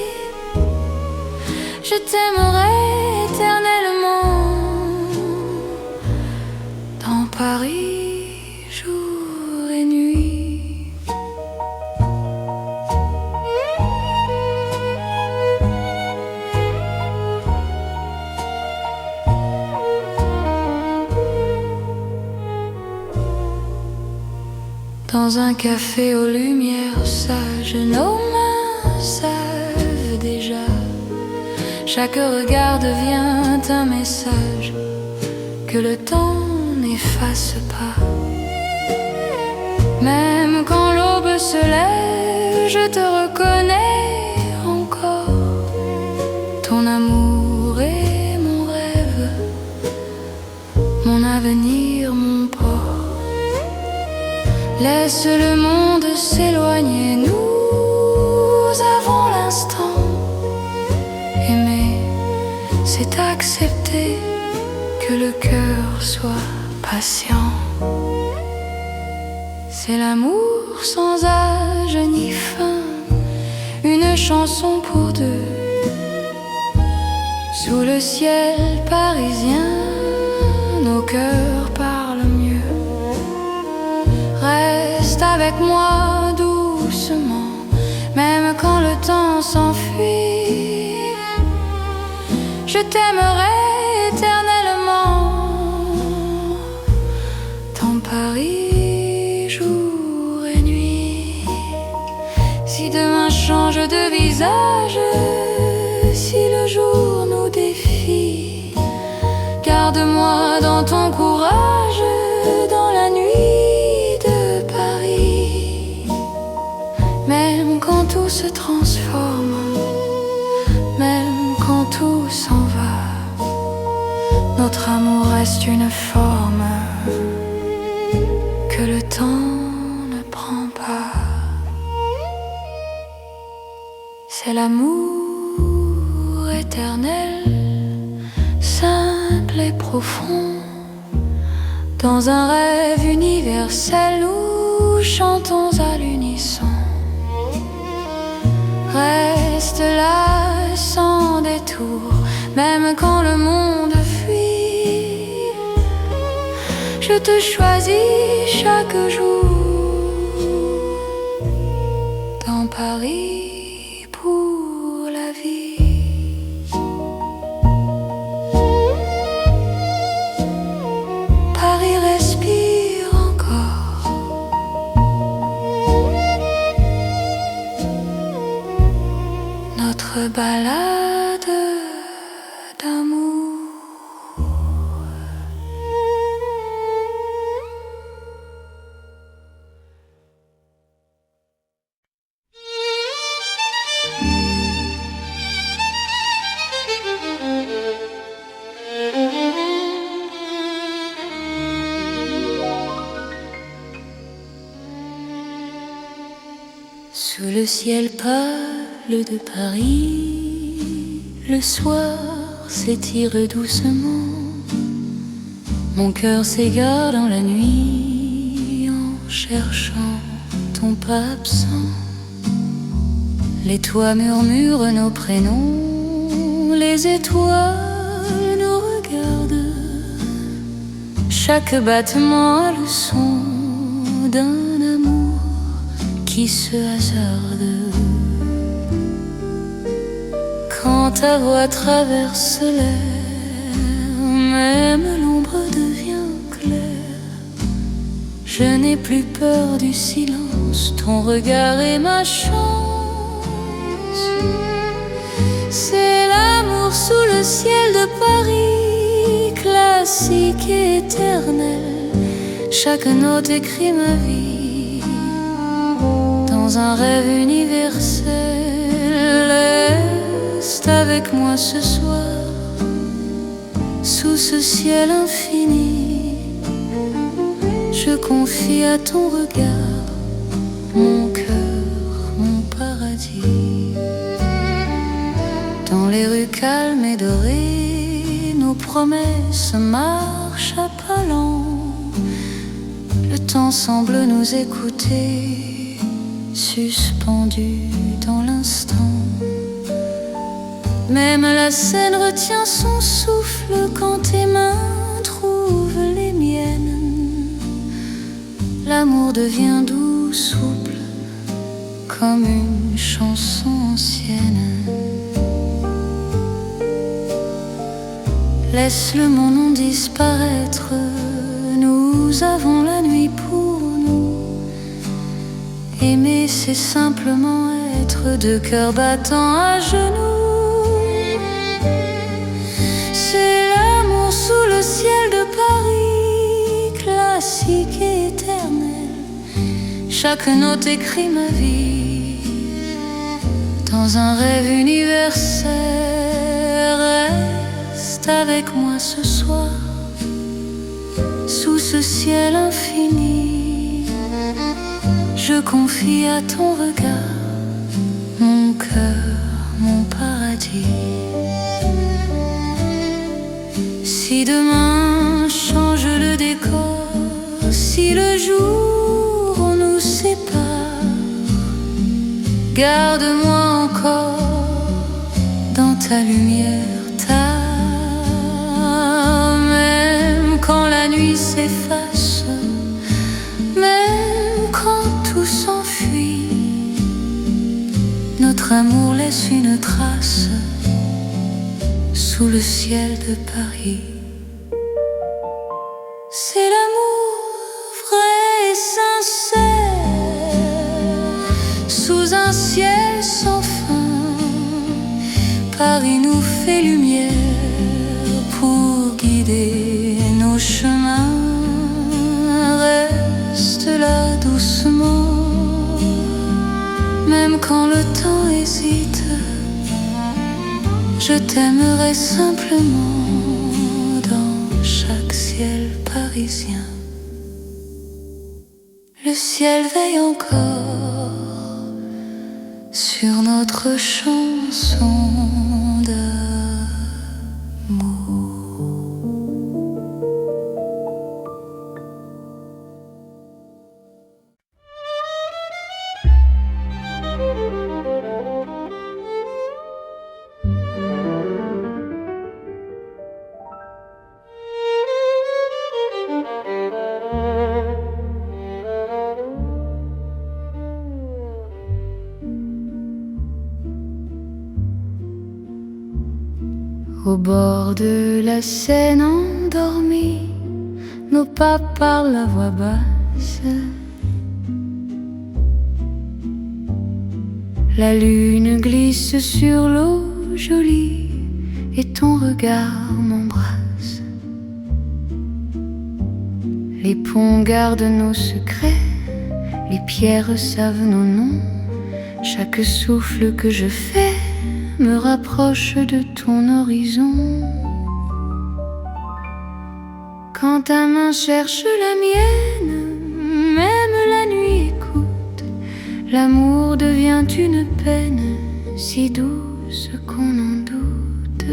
Speaker 1: Je t'aimerai éternellement, dans Paris, jour et nuit. Dans un café aux lumières sages, nos mains savent déjà. Chaque regard devient un message que le temps n'efface pas. Même quand l'aube se lève, je te reconnais encore. Ton amour est mon rêve, mon avenir, mon port. Laisse le monde s'éloigner, nous avons l'instant. Aimer, c'est accepter que le cœur soit patient. C'est l'amour sans âge ni fin, une chanson pour deux. Sous le ciel parisien, nos cœurs parlent mieux. Reste avec moi doucement, même quand le temps s'enfuit. Je t'aimerai éternellement, dans Paris, jour et nuit. Si demain change de visage, si le jour nous défie, garde-moi dans ton courage, dans la nuit de Paris. Même quand tout se transforme, même quand tout s'en va, notre amour reste une forme que le temps ne prend pas. C'est l'amour éternel, simple et profond. Dans un rêve universel, nous chantons à l'unisson. Reste là sans détour, même quand le monde fuit. Je te choisis chaque jour, dans Paris pour la vie. Paris respire encore. Notre balade d'amour. ciel pâle de Paris, le soir s'étire doucement. Mon cœur s'égare dans la nuit en cherchant ton pas absent. Les toits murmurent nos prénoms, les étoiles nous regardent. Chaque battement a le son d'un amour qui se hasarde. Quand ta voix traverse l'air, même l'ombre devient claire. Je n'ai plus peur du silence, ton regard est ma chance. C'est l'amour sous le ciel de Paris, classique et éternel. Chaque note écrit ma vie dans un rêve universel. Reste avec moi ce soir, sous ce ciel infini. Je confie à ton regard mon cœur, mon paradis. Dans les rues calmes et dorées, nos promesses marchent à pas lents. Le temps semble nous écouter, suspendu dans l'instant. Même la scène retient son souffle quand tes mains trouvent les miennes. L'amour devient doux, souple, comme une chanson ancienne. Laisse le monde disparaître, nous avons la nuit pour nous. Aimer, c'est simplement être deux cœurs battants à genoux. C'est l'amour sous le ciel de Paris, classique et éternel. Chaque note écrit ma vie dans un rêve universel. Reste avec moi ce soir, sous ce ciel infini. Je confie à ton regard mon cœur, mon paradis. Si demain change le décor, si le jour nous sépare, garde-moi encore dans ta lumière. Même quand la nuit s'efface, même quand tout s'enfuit, notre amour laisse une trace sous le ciel de Paris. C'est l'amour vrai et sincère, sous un ciel sans fin. Paris nous fait lumière pour guider nos chemins. Reste là doucement, même quand le temps hésite. Je t'aimerai simplement dans chaque ciel parisien. Le ciel veille encore sur notre chanson d'amour. Au bord de la Seine endormie, nos pas parlent à voix basse. La lune glisse sur l'eau jolie et ton regard m'embrasse. Les ponts gardent nos secrets, les pierres savent nos noms. Chaque souffle que je fais me rapproche de ton horizon. Quand ta main cherche la mienne, même la nuit écoute L'amour devient une peine si douce qu'on en doute.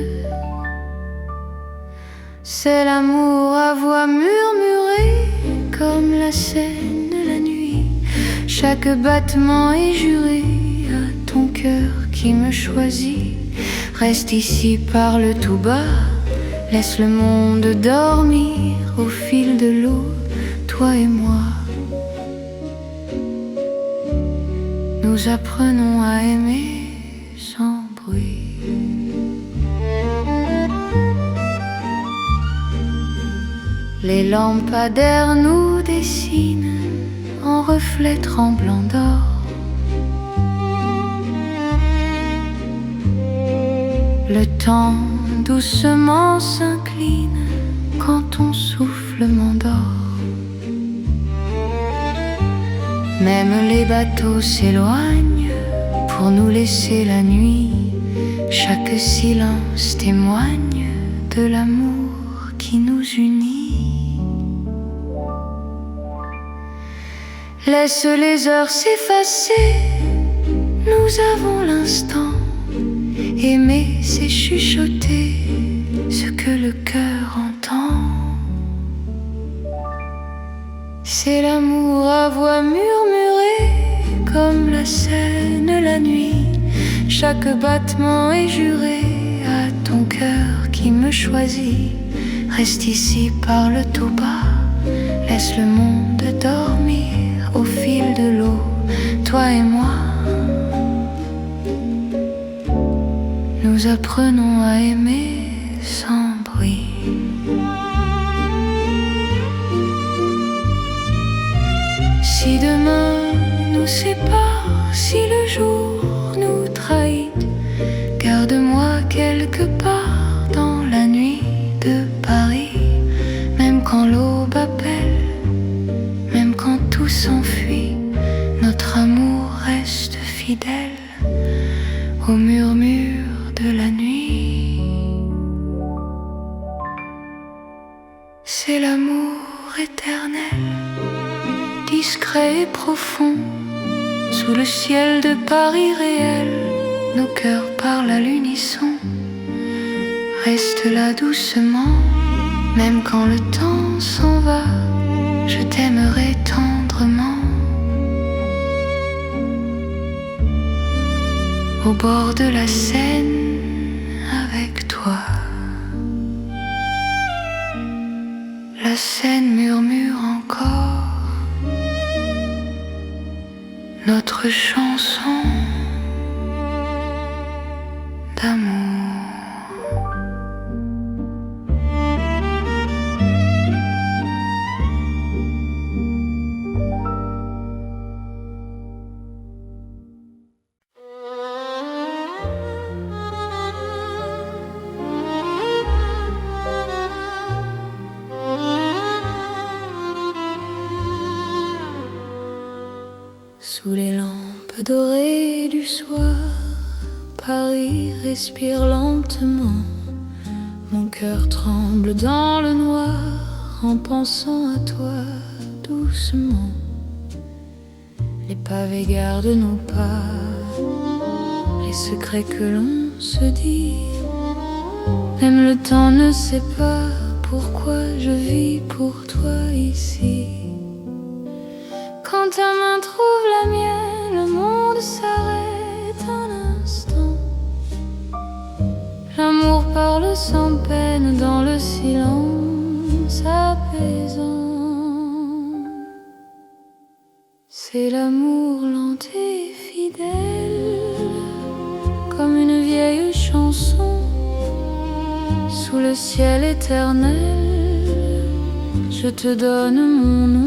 Speaker 1: C'est l'amour à voix murmurée comme la Seine la nuit. Chaque battement est juré à ton cœur qui me choisit. Reste ici, parle tout bas, laisse le monde dormir au fil de l'eau, toi et moi. Nous apprenons à aimer sans bruit. Les lampadaires nous dessinent en reflets tremblants d'or. Le temps doucement s'incline quand ton souffle m'endort. Même les bateaux s'éloignent pour nous laisser la nuit. Chaque silence témoigne de l'amour qui nous unit. Laisse les heures s'effacer, nous avons l'instant. Aimer, c'est chuchoter ce que le cœur entend. C'est l'amour à voix murmurée comme la Seine la nuit. Chaque battement est juré à ton cœur qui me choisit. Reste ici, parle tout bas, laisse le monde dormir au fil de l'eau, toi et moi. Nous apprenons à aimer sans bruit. Si demain nous sépare, si le jour nous trahit, garde-moi quelque part dans la nuit de Paris. Même quand l'aube appelle, même quand tout s'enfuit, notre amour reste fidèle au murmure de la nuit. C'est l'amour éternel, discret et profond, sous le ciel de Paris réel. Nos cœurs parlent à l'unisson. Reste là doucement, même quand le temps s'en va, je t'aimerai tendrement. Au bord de la Seine avec toi. La Seine murmure encore notre chanson d'amour. Sous les lampes dorées du soir, Paris respire lentement. Mon cœur tremble dans le noir en pensant à toi doucement. Les pavés gardent nos pas, les secrets que l'on se dit. Même le temps ne sait pas pourquoi je vis pour toi ici. Quand ta main trouve la mienne, le monde s'arrête un instant. L'amour parle sans peine dans le silence apaisant. C'est l'amour lent et fidèle, comme une vieille chanson. Sous le ciel éternel, je te donne mon nom.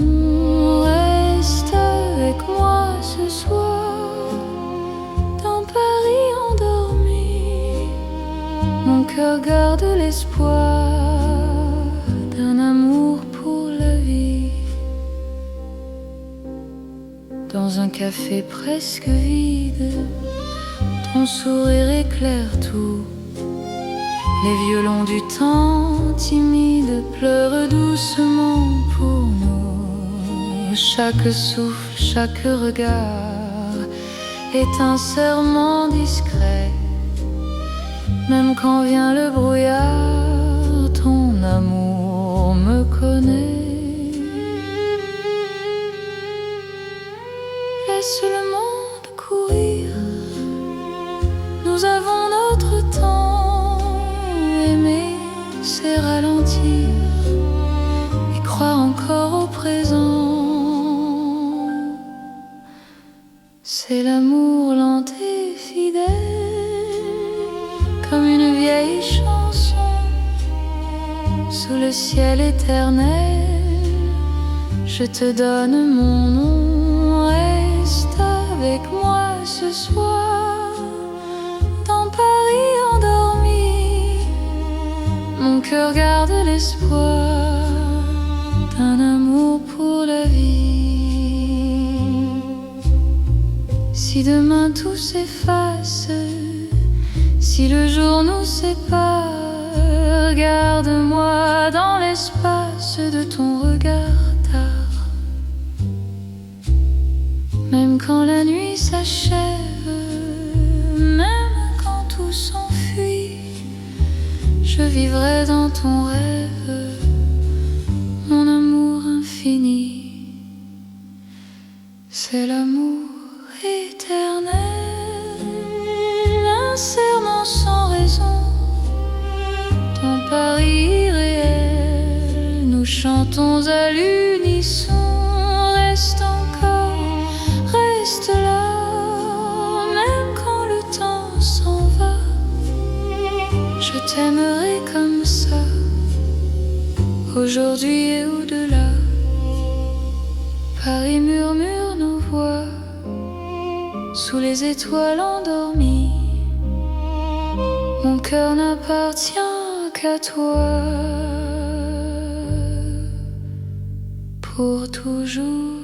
Speaker 1: Reste avec moi ce soir, dans Paris endormi. Mon cœur garde l'espoir d'un amour pour la vie. Dans un café presque vide, ton sourire éclaire tout. Les violons du temps timide pleurent doucement pour nous. Chaque souffle, chaque regard est un serment discret. Même quand vient le brouillard, ton amour me connaît. Laisse le monde courir, nous avons notre temps. Aimer, c'est ralentir et croire encore au présent. C'est l'amour lent et fidèle, comme une vieille chanson sous le ciel éternel. Je te donne mon nom, reste avec moi ce soir dans Paris endormi. Mon cœur garde l'espoir d'un amour pour la vie. Si demain tout s'efface, si le jour nous sépare, garde-moi dans l'espace de ton regard tard. Même quand la nuit s'achève, même quand tout s'enfuit, je vivrai dans ton rêve, mon amour infini. C'est l'amour éternel, un serment sans raison, dans Paris irréel, nous chantons à l'unisson. Reste encore, reste là, même quand le temps s'en va. Je t'aimerai comme ça, aujourd'hui et au-delà. Paris murmure nos voix sous les étoiles endormies. Mon cœur n'appartient qu'à toi pour toujours.